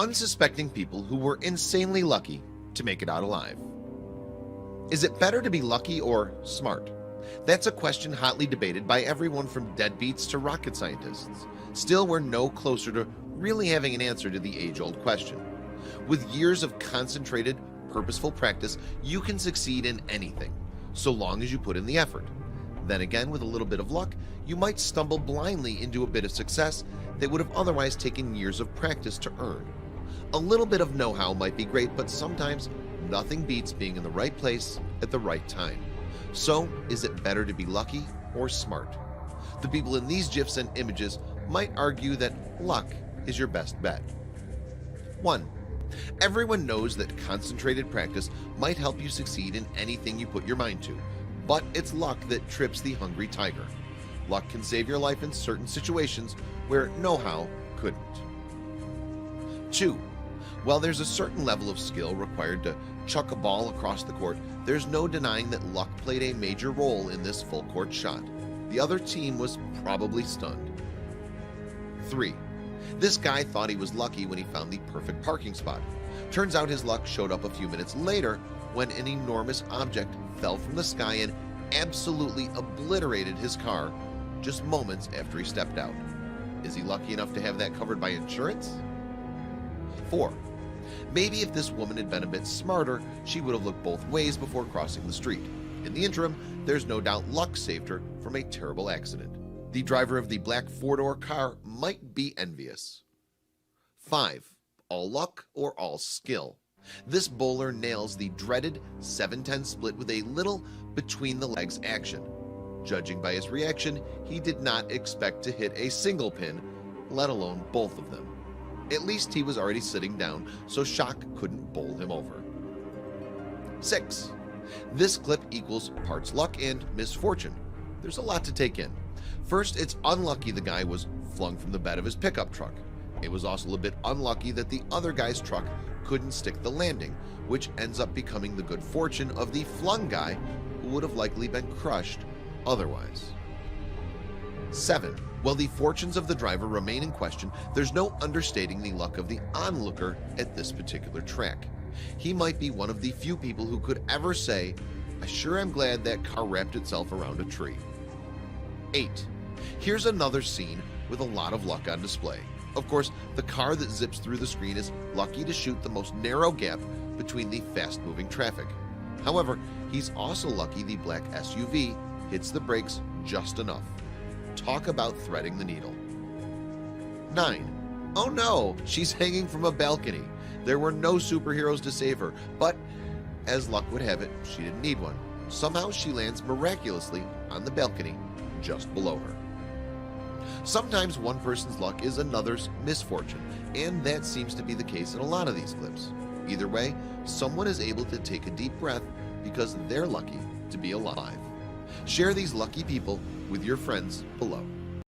unsuspecting people who were insanely lucky to make it out alive. Is it better to be lucky or smart? That's a question hotly debated by everyone from deadbeats to rocket scientists. Still, we're no closer to really having an answer to the age-old question. With years of concentrated, purposeful practice, you can succeed in anything, so long as you put in the effort. Then again, with a little bit of luck, you might stumble blindly into a bit of success that would have otherwise taken years of practice to earn. A little bit of know-how might be great, but sometimes nothing beats being in the right place at the right time. So, is it better to be lucky or smart? The people in these GIFs and images might argue that luck is your best bet. 1. Everyone knows that concentrated practice might help you succeed in anything you put your mind to, but it's luck that trips the hungry tiger. Luck can save your life in certain situations where know-how couldn't. 2. While there's a certain level of skill required to chuck a ball across the court, there's no denying that luck played a major role in this full court shot. The other team was probably stunned. 3. This guy thought he was lucky when he found the perfect parking spot. Turns out his luck showed up a few minutes later when an enormous object fell from the sky and absolutely obliterated his car just moments after he stepped out. Is he lucky enough to have that covered by insurance? 4. Maybe if this woman had been a bit smarter, she would have looked both ways before crossing the street. In the interim, there's no doubt luck saved her from a terrible accident. The driver of the black four-door car might be envious. 5. All luck or all skill? This bowler nails the dreaded 7-10 split with a little between the legs action. Judging by his reaction, he did not expect to hit a single pin, let alone both of them. At least he was already sitting down, so shock couldn't bowl him over. 6. This clip equals parts luck and misfortune. There's a lot to take in. First, it's unlucky the guy was flung from the bed of his pickup truck. It was also a bit unlucky that the other guy's truck couldn't stick the landing, which ends up becoming the good fortune of the flung guy who would have likely been crushed otherwise. 7. While the fortunes of the driver remain in question, there's no understating the luck of the onlooker at this particular track. He might be one of the few people who could ever say, "I sure am glad that car wrapped itself around a tree." 8. Here's another scene with a lot of luck on display. Of course, the car that zips through the screen is lucky to shoot the most narrow gap between the fast-moving traffic. However, he's also lucky the black SUV hits the brakes just enough. Talk about threading the needle. 9. Oh no, she's hanging from a balcony. There were no superheroes to save her, but as luck would have it, she didn't need one. Somehow she lands miraculously on the balcony just below her. Sometimes one person's luck is another's misfortune, and that seems to be the case in a lot of these clips. Either way, someone is able to take a deep breath because they're lucky to be alive. Share these lucky people with your friends below.